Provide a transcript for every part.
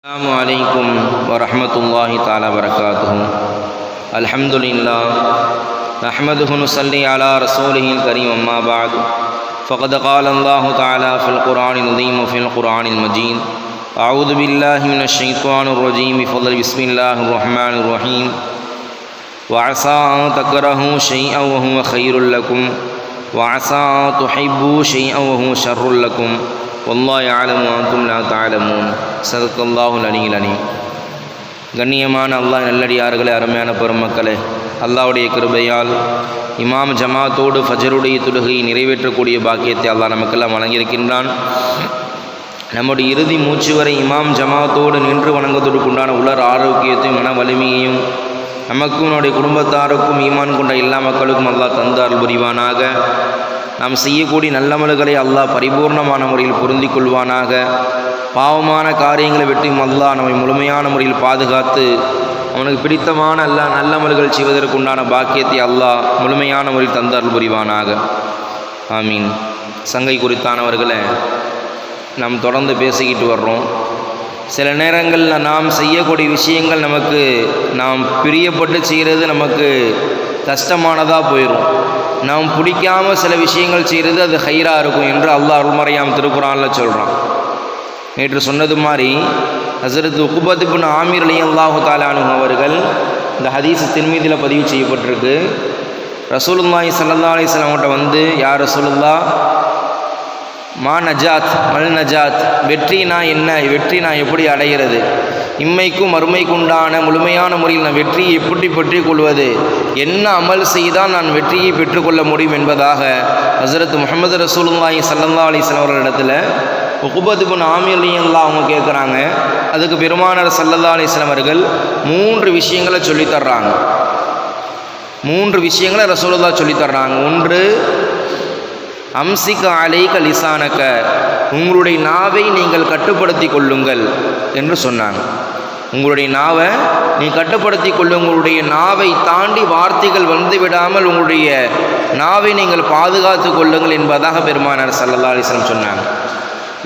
السلام عليكم ورحمة الله تعالى وبركاته. الحمد لله نحمده ونصلي على رسوله الكريم. أما بعد فقد قال الله تعالى في القرآن العظيم وفي القرآن المجيد: أعوذ بالله من الشيطان الرجيم بفضل بسم الله الرحمن الرحيم. وعسى أن تكرهوا شيئا وهو خير لكم وعسى أن تحبوا شيئا وهو شر لكم والله يعلم وأنتم لا تعلمون. صدق الله العلي العظيم. கண்ணியமான அல்லாஹ் நல்லடியார்களே, அருமையான பெருமக்களே, அல்லாஹ்வுடைய கிருபையால் இமாம் ஜமாத்தோடு ஃபஜருடைய தொழுகையை நிறைவேற்றக்கூடிய பாக்கியத்தை அல்லாஹ் நமக்கெல்லாம் வழங்கியிருக்கின்றான். நம்முடைய இறுதி மூச்சு வரை இமாம் ஜமாத்தோடு நின்று வணங்குவதற்குண்டான உலர் ஆரோக்கியத்தையும் மன வலிமையையும் நமக்கும் நம்முடைய குடும்பத்தாருக்கும் ஈமான் கொண்ட எல்லா மக்களுக்கும் அல்லாஹ் தந்து அருள் புரிவானாக. நாம் செய்யக்கூடிய நல்லமல்களை அல்லாஹ் பரிபூர்ணமான முறையில் பொருந்தி கொள்வானாக. பாவமான காரியங்களை வெற்றியும் அல்லாஹ் நம்மை முழுமையான முறையில் பாதுகாத்து அவனுக்கு பிடித்தமான நல்லமல்கள் செய்வதற்குண்டான பாக்கியத்தை அல்லாஹ் முழுமையான முறையில் தந்து அருள் புரிவானாக. ஆமீன். சங்கை குறித்தானவர்களை நாம் தொடர்ந்து பேசிக்கிட்டு வர்றோம். சில நேரங்களில் நாம் செய்யக்கூடிய விஷயங்கள் நாம் பிரியப்பட்டு செய்கிறது நமக்கு கஷ்டமானதாக போயிடும். நாம் பிடிக்காமல் சில விஷயங்கள் செய்கிறது அது ஹைராக இருக்கும் என்று அல்லாஹ் அருள்மறையாம் திருக்குர்ஆனில் சொல்கிறான். நேற்று சொன்னது மாதிரி ஹஸரத் உக்பத் இப்னு ஆமிர் ரலியல்லாஹு தஆலா அன்ஹு அவர்கள் இந்த ஹதீஸ் திர்மிதியில் பதிவு செய்யப்பட்டிருக்கு. ரசூலுல்லாஹி ஸல்லல்லாஹு அலைஹி வஸல்லம் அவங்கள்ட்ட வந்து, யா ரசூலுல்லாஹ், மா நஜாத் மல் நஜாத், வெற்றினா என்ன, வெற்றி நான் எப்படி அடைகிறது, இம்மைக்கும் மறுமைக்கு உண்டான முழுமையான முறையில் நான் வெற்றியை எப்படி பெற்றுக் கொள்வது, என்ன அமல் செய்தால் நான் வெற்றியை பெற்றுக்கொள்ள முடியும் என்பதாக ஹஸரத் முஹம்மது ரசூலுல்லாஹி ஸல்லல்லாஹு அலைஹி வஸல்லம் அவர்களிடத்தில் உக்பத் இப்னு ஆமிர் ரலியல்லாஹு அவங்க கேட்குறாங்க. அதுக்கு பெருமானார் ஸல்லல்லாஹு அலைஹி வஸல்லம் அவர்கள் 3 விஷயங்களை சொல்லித்தர்றாங்க. 3 விஷயங்களை ரசூலுல்லாஹ் சொல்லித்தர்றாங்க. ஒன்று, அம்சிக அலைக லிசானக, உங்களுடைய நாவை நீங்கள் கட்டுப்படுத்தி கொள்ளுங்கள் என்று சொன்னாங்க. உங்களுடைய நாவை நீ கட்டுப்படுத்தி கொள்ளுங்கள், உங்களுடைய நாவை தாண்டி வார்த்தைகள் வந்து விடாமல் உங்களுடைய நாவை நீங்கள் பாதுகாத்து கொள்ளுங்கள் என்பதாக பெருமானார் ஸல்லல்லாஹு அலைஹி வஸல்லம் சொன்னாங்க.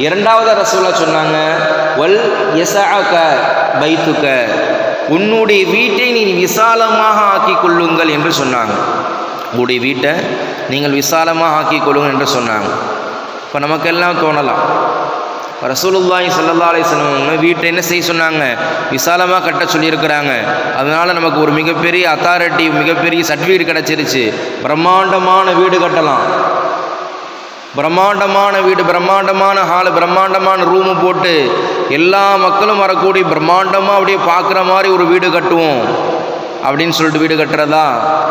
இரண்டாவது ரசூலுல்லாஹ் சொன்னாங்க, வல் யஸஅக பைத்துக, உன்னுடைய வீட்டை நீ விசாலமாக ஆக்கி கொள்ளுங்கள் என்று சொன்னாங்க. உங்களுடைய வீட்டை நீங்கள் விசாலமாக ஆக்கி கொள்ளுங்கள் என்று சொன்னாங்க. இப்போ நமக்கெல்லாம் தோணலாம், ரசூலுல்லாஹி ஸல்லல்லாஹு அலைஹி வஸல்லம் வீட்டை என்ன செய்ய சொன்னாங்க, விசாலமாக கட்ட சொல்லியிருக்கிறாங்க. அதனால் நமக்கு ஒரு மிகப்பெரிய அத்தாரிட்டி, மிகப்பெரிய சர்டிஃபிகேட் கிடச்சிருச்சு, பிரம்மாண்டமான வீடு கட்டலாம், பிரம்மாண்டமான வீடு, பிரம்மாண்டமான ஹாலு, பிரம்மாண்டமான ரூமு போட்டு எல்லா மக்களும் வரக்கூடிய பிரம்மாண்டமாக அப்படியே பார்க்குற மாதிரி ஒரு வீடு கட்டுவோம் அப்படின்னு சொல்லிட்டு வீடு கட்டுறதா?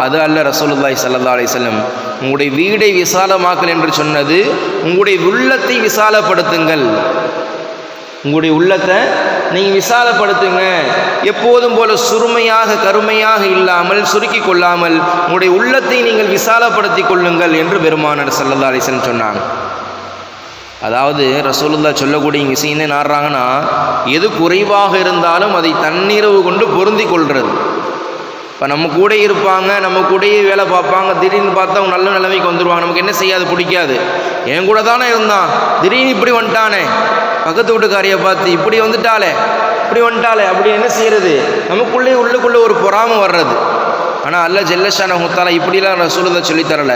அது அல்ல. ரசூலுல்லாஹி ஸல்லல்லாஹு அலைஹி வஸல்லம் உங்களுடைய வீடை விசாலமாக்கல் என்று சொன்னது, உங்களுடைய உள்ளத்தை விசாலப்படுத்துங்கள், உங்களுடைய உள்ளத்தை நீங்கள் விசாலப்படுத்துங்க. எப்போதும் போல சுருமையாக கருமையாக இல்லாமல், சுருக்கி கொள்ளாமல் உங்களுடைய உள்ளத்தை நீங்கள் விசாலப்படுத்தி கொள்ளுங்கள் என்று பெருமானார் ஸல்லல்லாஹு அலைஹி வஸல்லம் சொன்னாங்க. அதாவது ரசூலுல்லாஹ் சொல்லக்கூடிய விஷயம் என்ன நாடுறாங்கன்னா, எது குறைவாக இருந்தாலும் அதை தன்னிறைவு கொண்டு பொருந்தி கொள்வது. இப்போ நம்ம கூட இருப்பாங்க, நம்ம கூடயே வேலை பார்ப்பாங்க, திடீர்னு பார்த்தா அவங்க நல்ல நிலைமைக்கு வந்துடுவாங்க. நமக்கு என்ன செய்யாது, பிடிக்காது. என் கூட தானே இருந்தான், திடீர்னு இப்படி வந்துட்டானே, பக்கத்து வீட்டுக்காரியை பார்த்து இப்படி வந்துட்டாலே, இப்படி வந்துட்டாலே, அப்படி என்ன செய்கிறது, உள்ளுக்குள்ளே ஒரு பொறாமை வர்றது. ஆனால் அல்லாஹ் ஜல்லஷானஹு தஆலா இப்படிலாம் ரசூலுல்லாஹ் சொல்லித்தரலை.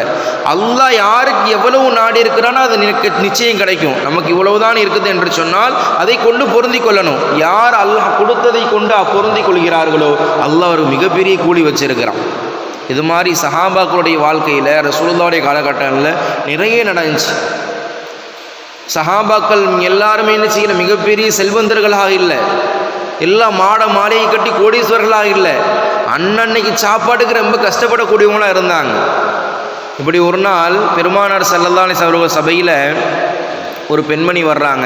அல்லாஹ் யாருக்கு எவ்வளவு நாடி இருக்கிறானோ அது நிச்சயம் கிடைக்கும். நமக்கு இவ்வளவுதான் இருக்குது என்று சொன்னால் அதை கொண்டு பொருந்தி கொள்ளணும். யார் அல்லாஹ் கொடுத்ததை கொண்டு பொருந்தி கொள்கிறார்களோ அல்லாஹ் ஒரு மிகப்பெரிய கூலி வச்சிருக்கிறான். இது மாதிரி சஹாபாக்களுடைய வாழ்க்கையில் ரசூலுல்லாஹுடைய காலகட்டங்களில் நிறைய நடந்துச்சு. சஹாபாக்கள் எல்லாருமே என்ன செய்யல, மிகப்பெரிய செல்வந்தர்களாக இல்லை, எல்லாம் மாளிகை கட்டி கோடீஸ்வரர்களாக இல்லை, அன்னன்னைக்கு சாப்பாட்டுக்கு ரொம்ப கஷ்டப்படக்கூடியவங்களாக இருந்தாங்க. இப்படி ஒரு நாள் பெருமானார் ஸல்லல்லாஹு அலைஹி வஸல்லம் சபையில் ஒரு பெண்மணி வர்றாங்க.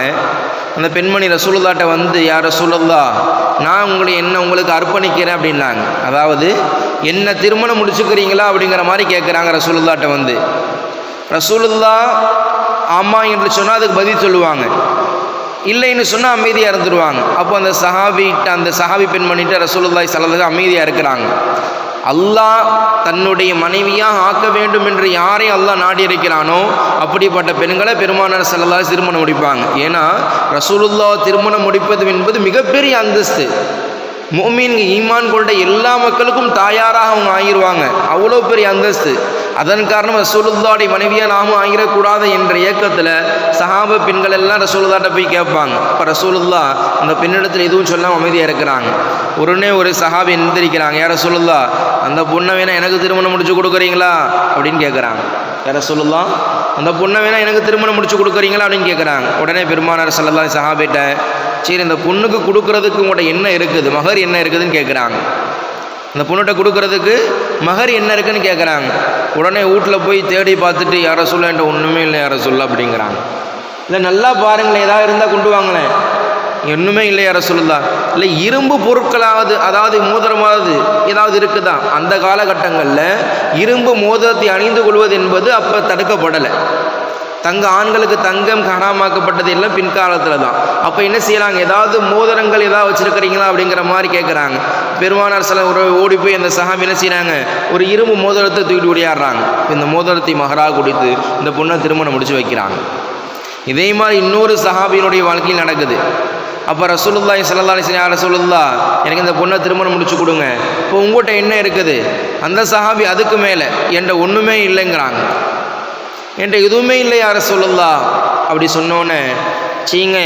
அந்த பெண்மணி ரசூலுல்லாஹ்ட்ட வந்து, யா ரசூலுல்லாஹ், நான் உங்களுக்கு அர்ப்பணிக்கிறேன் அப்படின்னாங்க. அதாவது என்ன திருமணம் முடிச்சுக்கிறீங்களா அப்படிங்கிற மாதிரி கேட்குறாங்க ரசூலுல்லாஹ்ட்ட வந்து. ரசூலுல்லாஹ் ஆமாம் என்று சொன்னால் அதுக்கு பதில் சொல்லுவாங்க, இல்லைன்னு சொன்னால் அமைதியாக இருந்துருவாங்க. அப்போ அந்த சஹாபி பெண்மணிகிட்ட ரசூலுல்லாஹி ஸல்லல்லாஹு அலைஹி வஸல்லம் அமைதியாக இருக்கிறாங்க. அல்லாஹ் தன்னுடைய மனைவியாக ஆக்க வேண்டும் என்று யாரை அல்லாஹ் நாடி இருக்கிறானோ அப்படிப்பட்ட பெண்களை பெருமானார் ஸல்லல்லாஹு அலைஹி வஸல்லம் திருமணம் முடிப்பாங்க. ஏன்னா ரசூலுல்லாஹ் திருமணம் முடிப்பது என்பது மிகப்பெரிய அந்தஸ்து. முஃமின் ஈமான் கொண்ட எல்லா மக்களுக்கும் தாயாராக அவங்க ஆகிடுவாங்க, அவ்வளோ பெரிய அந்தஸ்து. அதன் காரணம் ரசூலுல்லாஹ்வுடைய மனைவியாக நாமும் ஆகிடக்கூடாது என்ற இயக்கத்தில் சஹாபா பெண்கள் எல்லாம் ரசூலுல்லாஹ்ட்ட போய் கேட்பாங்க. இப்போ ரசூலுல்லாஹ் அந்த பெண்ணிடத்தில் எதுவும் சொல்லாமல் அமைதியாக இருக்கிறாங்க. உடனே ஒரு சஹாபி எந்திரிக்கிறாங்க, யார் ரசூலுல்லாஹ் அந்த பொண்ணை வேணா எனக்கு திருமணம் முடிச்சு கொடுக்குறீங்களா அப்படின்னு கேட்குறாங்க. யார் ரசூலுல்லாஹ் அந்த பொண்ணை வேணா எனக்கு திருமணம் முடிச்சு கொடுக்குறீங்களா அப்படின்னு கேட்குறாங்க. உடனே பெருமானார் ஸல்லல்லாஹு அலைஹி சஹாபிட்ட, சரி இந்த பொண்ணுக்கு கொடுக்குறதுக்கு உங்கள்கிட்ட என்ன இருக்குது, மகர் என்ன இருக்குதுன்னு கேட்குறாங்க. அந்த பொண்ணுகிட்ட கொடுக்குறதுக்கு மகர் என்ன இருக்குதுன்னு கேட்குறாங்க. உடனே வீட்டில் போய் தேடி பார்த்துட்டு யாரை சொல்ல என்கிட்ட ஒன்றுமே இல்லை யாரை சொல்ல அப்படிங்கிறாங்க. இல்லை நல்லா பாருங்களேன், ஏதாவது இருந்தால் கொண்டு வாங்களேன். ஒன்றுமே இல்லை யாரை சொல்லுதா, இல்லை இரும்பு பொருட்களாவது அதாவது மோதிரமாவது ஏதாவது இருக்குதா? அந்த காலகட்டங்களில் இரும்பு மோதிரத்தை அணிந்து கொள்வது என்பது அப்போ தடுக்கப்படலை. ஆண்களுக்கு தங்கம் ஹராமாக்கப்பட்டது எல்லாம் பின்காலத்தில் தான். அப்போ என்ன செய்யறாங்க, ஏதாவது மோதிரங்கள் ஏதாவது வச்சிருக்கிறீங்களா அப்படிங்கிற மாதிரி கேட்குறாங்க. பெருமானார் சில ஒரு ஓடி போய் அந்த சஹாபி என்ன செய்கிறாங்க, ஒரு இரும்பு மோதிரத்தை தூக்கிட்டு ஓடியாடுறாங்க. இந்த மோதிரத்தை மகராக கொடுத்து இந்த பொண்ணை திருமணம் முடிச்சு வைக்கிறாங்க. இதே மாதிரி இன்னொரு சஹாபியினுடைய வாழ்க்கையில் நடக்குது. அப்போ ரசூலுல்லாஹி ஸல்லல்லாஹு அலைஹி வஸல்லம், ரசூலுல்லாஹ் எனக்கு இந்த பொண்ணை திருமணம் முடிச்சு கொடுங்க, இப்போ உங்கள்கிட்ட என்ன இருக்குது? அந்த சஹாபி அதுக்கு மேலே என்கிட்ட ஒன்றுமே இல்லைங்கிறாங்க. என்கிட்ட எதுவுமே இல்லை யார ரசூலுல்லாஹ் அப்படி சொன்னோன்னே, சீங்க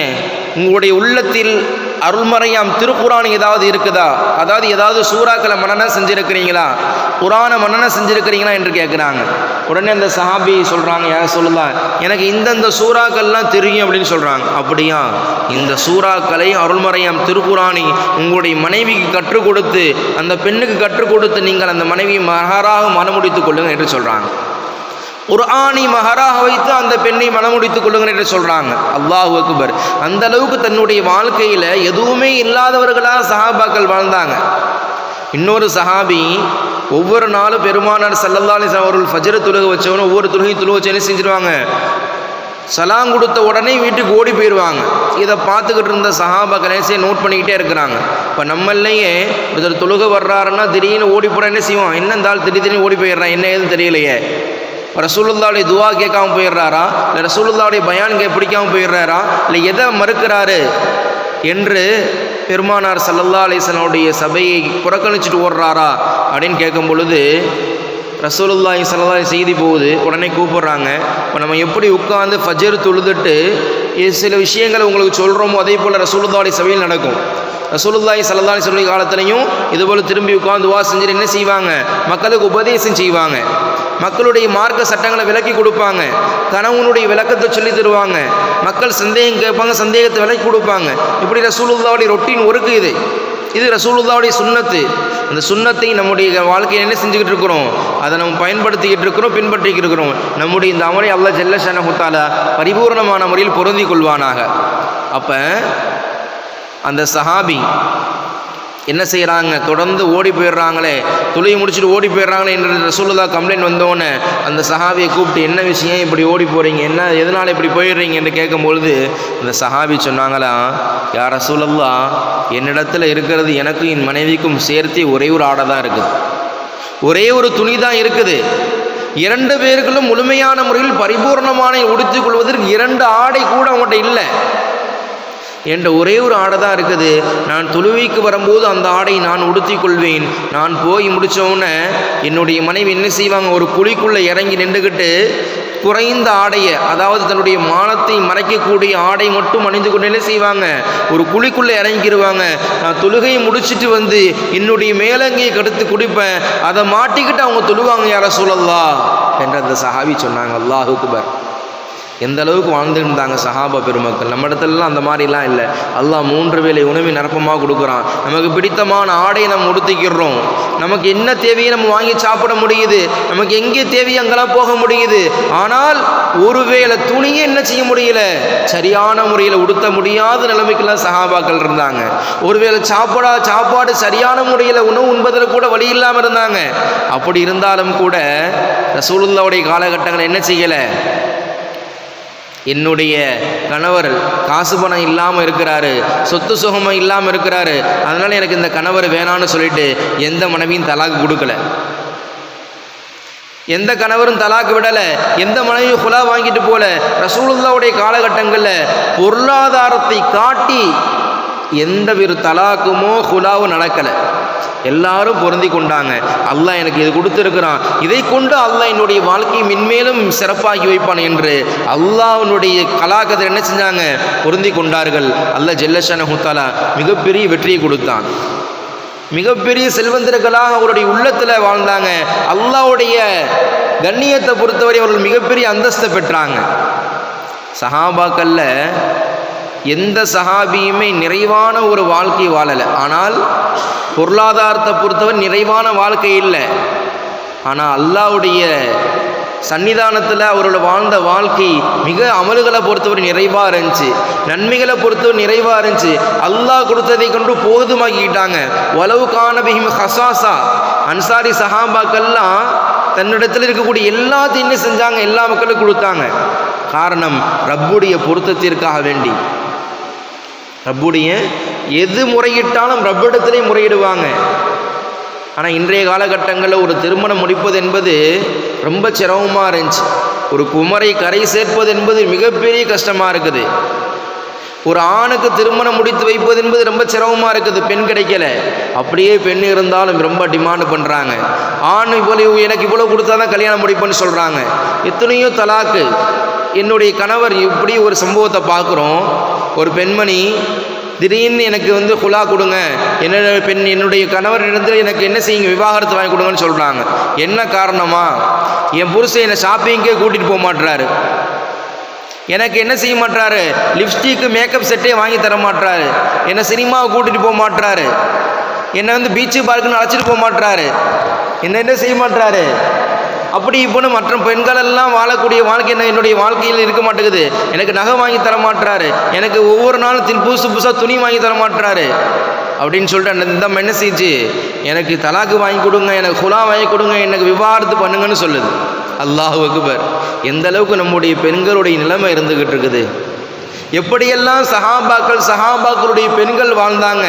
உங்களுடைய உள்ளத்தில் அருள்மறையாம் திருக்குரான் ஏதாவது இருக்குதா, அதாவது ஏதாவது சூறாக்களை மனன செஞ்சுருக்கிறீங்களா, குரானை மனன செஞ்சுருக்கிறீங்களா என்று கேட்குறாங்க. உடனே அந்த சஹாபி சொல்கிறாங்க, யார ரசூலுல்லாஹ் எனக்கு இந்தந்த சூறாக்கள்லாம் தெரியும் அப்படின்னு சொல்கிறாங்க. அப்படியா, இந்த சூறாக்களை அருள்மறையாம் திருக்குரானை உங்களுடைய மனைவிக்கு கற்றுக் கொடுத்து அந்த பெண்ணுக்கு கற்றுக் கொடுத்து நீங்கள் அந்த மனைவியை மகராக மனமுடித்துக் கொள்ளுங்கள் என்று சொல்கிறாங்க. குர்ஆனை மஹராக வைத்து அந்த பெண்ணை மனமுடித்துக் கொள்ளுங்கள் என்று சொல்கிறாங்க. அல்லாஹு அக்பர். அந்த அளவுக்கு தன்னுடைய வாழ்க்கையில் எதுவுமே இல்லாதவர்களாக சஹாபாக்கள் வாழ்ந்தாங்க. இன்னொரு சஹாபி ஒவ்வொரு நாளும் பெருமானார் ஸல்லல்லாஹு அலைஹி வஸல்லம் அவர்கள் ஃபஜ்ர் தொழுகை வச்சவொன்னே ஒவ்வொரு தொழுகை வச்சு என்ன செஞ்சிருவாங்க, சலாம் கொடுத்த உடனே வீட்டுக்கு ஓடி போயிடுவாங்க. இதை பார்த்துக்கிட்டு இருந்த சஹாபாக்கள் என்ன நோட் பண்ணிக்கிட்டே இருக்கிறாங்க. இப்போ நம்மளையே ஒருத்தர் தொழுகை வர்றாருன்னா திடீர்னு ஓடி போகிற என்ன செய்வோம், என்ன இருந்தாலும் திடீர்னு ஓடி போயிடுறான், என்ன ஏதுன்னு தெரியலையே. ரசூலுல்லாஹ்வுடைய துவா கேட்காம போயிடுறாரா, இல்லை ரசூலுல்லாஹ்வுடைய பயான் பிடிக்காமல் போயிடுறாரா, இல்லை எதை மறுக்கிறாரு என்று பெருமானார் ஸல்லல்லாஹு அலைஹி வஸல்லம் சபையை புறக்கணிச்சுட்டு ஓடுறாரா அப்படின்னு கேட்கும் பொழுது ரசூலுல்லாஹி ஸல்லல்லாஹு அலைஹி செய்தி போகுது. உடனே கூப்பிட்றாங்க. இப்போ நம்ம எப்படி உட்காந்து ஃபஜ்ர் தொழுதுட்டு சில விஷயங்களை உங்களுக்கு சொல்கிறோமோ அதே போல் ரசூலுல்லாஹ்வுடைய சபையில் நடக்கும். ரசூலுல்லாஹி ஸல்லல்லாஹு அலைஹி வஸல்லம் காலத்திலையும் இதுபோல் திரும்பி உட்காந்து துவா செஞ்சுட்டு என்ன செய்வாங்க, மக்களுக்கு உபதேசம் செய்வாங்க, மக்களுடைய மார்க்க சட்டங்களை விளக்கி கொடுப்பாங்க, கணவனுடைய விளக்கத்தை சொல்லி தருவாங்க, மக்கள் சந்தேகம் கேட்பாங்க, சந்தேகத்தை விளக்கி கொடுப்பாங்க. இப்படி ரசூலுல்லாஹ்வுடைய ரொட்டீன் ஒர்க்கு இது ரசூலுல்லாஹ்வுடைய சுன்னத்து. அந்த சுன்னத்தை நம்முடைய வாழ்க்கையில் என்ன செஞ்சுக்கிட்டு இருக்கிறோம், அதை நம்ம பயன்படுத்திக்கிட்டு இருக்கிறோம், பின்பற்றிக்கிட்டு இருக்கிறோம். நம்முடைய இந்த அமலை அல்லாஹ் ஜல்ல ஷானஹு தஆலா பரிபூர்ணமான முறையில் பொருந்தி கொள்வானாக. அப்போ அந்த சஹாபி என்ன செய்கிறாங்க, தொடர்ந்து ஓடி போயிடுறாங்களே, தொழுகை முடிச்சுட்டு ஓடி போயிடுறாங்களே என்று ரசூலுல்லாஹ் கம்ப்ளைண்ட் வந்தோடனே அந்த சஹாபியை கூப்பிட்டு என்ன விஷயம் இப்படி ஓடி போகிறீங்க, என்ன எதனால் இப்படி போயிடுறீங்க என்று கேட்கும்பொழுது அந்த சஹாபி சொன்னாங்களாம், யா ரசூலுல்லாஹ் என்னிடத்தில் இருக்கிறது எனக்கும் என் மனைவிக்கும் சேர்த்து ஒரே ஒரு ஆடை தான் இருக்குது, ஒரே ஒரு துணி தான் இருக்குது. 2 பேர்களும் முழுமையான முறையில் பரிபூர்ணமான உடுத்திக் கொள்வதற்கு 2 ஆடை கூட அவங்கள்ட்ட இல்லை. என்ற ஒரே ஒரு ஆடை தான் இருக்குது. நான் தொழுவைக்கு வரும்போது அந்த ஆடை நான் உடுத்தி கொள்வேன். நான் போய் முடித்தோடனே என்னுடைய மனைவி என்ன செய்வாங்க, ஒரு குழிக்குள்ளே இறங்கி நின்றுக்கிட்டு குறைந்த ஆடையை, அதாவது தன்னுடைய மானத்தை மறைக்கக்கூடிய ஆடை மட்டும் அணிந்து கொண்டு என்ன செய்வாங்க, ஒரு குழிக்குள்ளே இறங்கிடுவாங்க. நான் தொழுகையை முடிச்சுட்டு வந்து என்னுடைய மேலங்கையை கடுத்து குடிப்பேன், அதை மாட்டிக்கிட்டு அவங்க தொழுவாங்க யா ரசூலல்லாஹ் என்று அந்த சஹாபி சொன்னாங்க. அல்லாஹு அக்பர். எந்த அளவுக்கு வாழ்ந்துட்டு இருந்தாங்க சஹாபா பெருமக்கள். நம்ம இடத்துலலாம் அந்த மாதிரிலாம் இல்லை. அல்லாஹ் 3 வேளை உணவை நிரப்பமாக கொடுக்குறான். நமக்கு பிடித்தமான ஆடையை நம்ம உடுத்திக்கிறோம். நமக்கு என்ன தேவையை நம்ம வாங்கி சாப்பிட முடியுது, நமக்கு எங்கே தேவையோ அங்கெல்லாம் போக முடியுது. ஆனால் ஒருவேளை துணியை என்ன செய்ய முடியல, சரியான முறையில் உடுத்த முடியாத நிலைமைக்கெல்லாம் சஹாபாக்கள் இருந்தாங்க. ஒருவேளை சாப்பாடு சரியான முறையில் உணவு உண்பதில் கூட வழி இல்லாமல் இருந்தாங்க. அப்படி இருந்தாலும் கூட ரசூலுல்லாஹ்வுடைய காலகட்டங்களை என்ன செய்யலை, என்னுடைய கணவர் காசு பணம் இல்லாமல் இருக்கிறாரு, சொத்து சுகமாக இல்லாமல் இருக்கிறாரு, அதனால் எனக்கு இந்த கணவர் வேணான்னு சொல்லிட்டு எந்த மனைவியும் தலாக்கு கொடுக்கல, எந்த கணவரும் தலாக்கு விடலை, எந்த மனைவியும் ஹுலா வாங்கிட்டு போல. ரசூலுல்லாஹ்வுடைய காலகட்டங்களில் பொருளாதாரத்தை காட்டி எந்த ஒரு தலாக்குமோ ஹுலாவும் நடக்கலை. எல்லாரும் பொருந்தி கொண்டாங்க. அல்லாஹ் எனக்கு இது கொடுத்துருக்கிறான், இதை கொண்டு அல்லாஹ் என்னுடைய வாழ்க்கையை மென்மேலும் சிறப்பாக்கி வைப்பான் என்று அல்லாஹ்வுடைய கலாக்கத்தை என்ன செஞ்சாங்க, பொருந்தி கொண்டார்கள். அல்லாஹ் ஜல்லஷானஹு தஆலா மிகப்பெரிய வெற்றியை கொடுத்தான். மிகப்பெரிய செல்வந்தர்களாக அவருடைய உள்ளத்தில் வாழ்ந்தாங்க. அல்லாஹ்வுடைய கண்ணியத்தை பொறுத்தவரை அவர்கள் மிகப்பெரிய அந்தஸ்தை பெற்றாங்க. சஹாபாக்கள்ல எந்த சஹாபியுமே நிறைவான ஒரு வாழ்க்கை வாழலை. ஆனால் பொருளாதாரத்தை பொறுத்தவரை நிறைவான வாழ்க்கை இல்லை. ஆனால் அல்லாஹ்வுடைய சன்னிதானத்தில் அவரோட வாழ்ந்த வாழ்க்கை மிக அமல்களை பொறுத்தவரை நிறைவாக இருந்துச்சு, நன்மைகளை பொறுத்தவரை நிறைவாக இருந்துச்சு. அல்லாஹ் கொடுத்ததை கொண்டு போதுமாக்கிக்கிட்டாங்க. வலவு கான பிஹிம் ஹசாசா, அன்சாரி சஹாபாக்கள்லாம் தன்னிடத்தில் இருக்கக்கூடிய எல்லாத்தையும் என்ன செஞ்சாங்க, எல்லா மக்களுக்கும் கொடுத்தாங்க. காரணம் ரப்புடைய பொருத்தத்திற்காக வேண்டி. ரப்புடைய எது முறையிட்டாலும் ரப்பிடத்திலே முறையிடுவாங்க. ஆனால் இன்றைய காலகட்டங்களில் ஒரு திருமணம் முடிப்பது என்பது ரொம்ப சிரமமாக இருந்துச்சு. ஒரு குமரை கரை சேர்ப்பது என்பது மிகப்பெரிய கஷ்டமாக இருக்குது. ஒரு ஆணுக்கு திருமணம் முடித்து வைப்பது என்பது ரொம்ப சிரமமாக இருக்குது. பெண் கிடைக்கல, அப்படியே பெண் இருந்தாலும் ரொம்ப டிமாண்ட் பண்ணுறாங்க. ஆண் இவ்வளவு எனக்கு இவ்வளோ கொடுத்தா தான் கல்யாணம் முடிப்பேன்னு சொல்கிறாங்க. எத்தனையோ தலாக்கு. என்னுடைய கணவர் இப்படி ஒரு சம்பவத்தை பார்க்குறோம். ஒரு பெண்மணி திடீர்னு எனக்கு ஹுலா கொடுங்க, என்னுடைய கணவர் இடத்துல எனக்கு என்ன செய்யுங்க, விவாகரத்து வாங்கி கொடுங்கன்னு சொல்கிறாங்க. என்ன காரணமா, என் புருஷன் என்னை ஷாப்பிங்கே கூட்டிகிட்டு போக மாட்டுறாரு, எனக்கு என்ன செய்ய மாட்டாரு, லிப்ஸ்டிக்கு மேக்கப் செட்டே வாங்கி தர மாட்டாரு, என்னை சினிமாவை கூட்டிகிட்டு போக மாட்டாரு, என்னை பீச்சு பார்க்குன்னு அழைச்சிட்டு போக மாட்டாரு, என்ன செய்ய மாட்டாரு. அப்படி இப்போன்னு மற்ற பெண்களெல்லாம் வாழக்கூடிய வாழ்க்கை என்னுடைய வாழ்க்கையில் இருக்க மாட்டேங்குது. எனக்கு நகை வாங்கி தர மாட்டுறாரு, எனக்கு ஒவ்வொரு நாளும் புதுசு புதுசாக துணி வாங்கி தர மாட்டுறாரு அப்படின்னு சொல்லிட்டு இந்த என்ன செய்ச்சு, எனக்கு தலாக்கு வாங்கி கொடுங்க, எனக்கு ஹுலா வாங்கி கொடுங்க, எனக்கு விவாகரத்து பண்ணுங்கன்னு சொல்லுது. அல்லாஹ் அக்பர். எந்த அளவுக்கு நம்முடைய பெண்களுடைய நிலைமை இருந்துகிட்டு இருக்குது. எப்படியெல்லாம் சஹாபாக்களுடைய பெண்கள் வாழ்ந்தாங்க,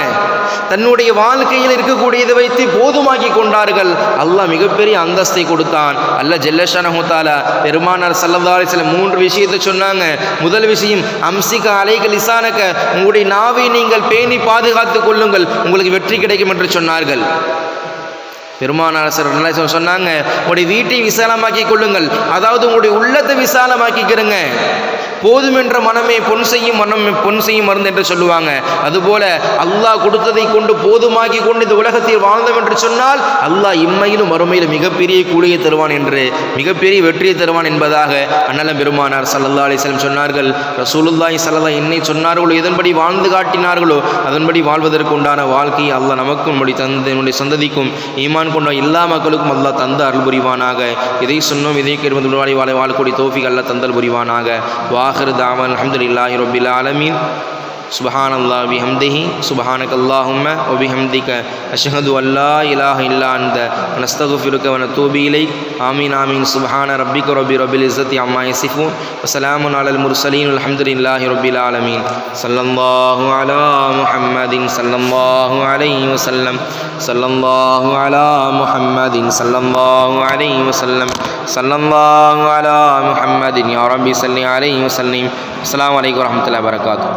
தன்னுடைய வாழ்க்கையில் இருக்கக்கூடியதை வைத்து போதுமாக்கி கொண்டார்கள். அல்லாஹ் மிகப்பெரிய அந்தஸ்தை கொடுத்தான். அல்லாஹ் ஜல்லஷானஹு தஆலா பெருமானார் ஸல்லல்லாஹு அலைஹி வஸல்லம் 3 விஷயத்தை சொன்னாங்க. முதல் விஷயம், அம்சிக அலைக லிசானக, உங்களுடைய நாவை நீங்கள் பேணி பாதுகாத்துக் கொள்ளுங்கள், உங்களுக்கு வெற்றி கிடைக்கும் என்று சொன்னார்கள். பெருமானார் ஸல்லல்லாஹு அலைஹி சொன்னாங்க, உங்களுடைய வீட்டை விசாலமாக்கி கொள்ளுங்கள், அதாவது உங்களுடைய உள்ளத்தை விசாலமாக்கிக்கிறங்க. போதும் என்ற மனமே பொன் செய்யும் மருந்து என்று சொல்லுவாங்க. அதுபோல அல்லாஹ் கொடுத்ததை கொண்டு போதுமாக்கி கொண்டு இந்த உலகத்தில் வாழ்ந்தோம் என்று சொன்னால் அல்லாஹ் இம்மையிலும் மறுமையிலும் மிகப்பெரிய கூலியை தருவான் என்று, மிகப்பெரிய வெற்றியை தருவான் என்பதாக அண்ணலம் பெருமானார் ஸல்லல்லாஹு அலைஹி வஸல்லம் சொன்னார்கள். ரசூலுல்லாஹி ஸல்லல்லாஹு என்ன சொன்னார்களோ, எதன்படி வாழ்ந்து காட்டினார்களோ அதன்படி வாழ்வதற்கு உண்டான வாழ்க்கையை அல்லாஹ் நமக்கும் நம்முடைய சந்ததிக்கும் ஈமான் கொண்ட எல்லா மக்களுக்கும் அல்லாஹ் தந்து அருள் புரிவானாக. இதை சொன்னோம், இதை கேட்பது வாழக்கூடிய தௌஃபீக் அல்லாஹ் தந்தல் புரிவானாக. ஆகிரு தாவான் அல்ஹம்துலில்லாஹி ரப்பில் ஆலமீன். சுப்ஹானல்லாஹி வ பிஹம்திஹி சுப்ஹானக்கல்லாஹும்ம வ பிஹம்திக அஷ்ஹது அல்லா இலாஹ இல்லா அன்த நஸ்தக்ஃபிருக வ நத்தூபு இலைக். ஆமீன் ஆமீன். சுப்ஹான ரப்பிக ரப்பில் இஸ்ஸத்தி அம்மா யசிஃபூன் வ ஸலாமுன் அலல் முர்ஸலீன் அல்ஹம்துலில்லாஹி ரப்பில் ஆலமீன். ஸல்லல்லாஹு அலா முஹம்மதின் ஸல்லல்லாஹு அலைஹி வஸல்லம். ஸல்லல்லாஹு அலா முஹம்மதின் ஸல்லல்லாஹு அலைஹி வஸல்லம். ஸல்லல்லாஹு அலா முஹம்மதின் யா ரப்பி ஸல்லி அலைஹி வஸல்லிம். அஸ்ஸலாமு அலைக்கும் வரஹ்மத்துல்லாஹி வ பரகாத்துஹு.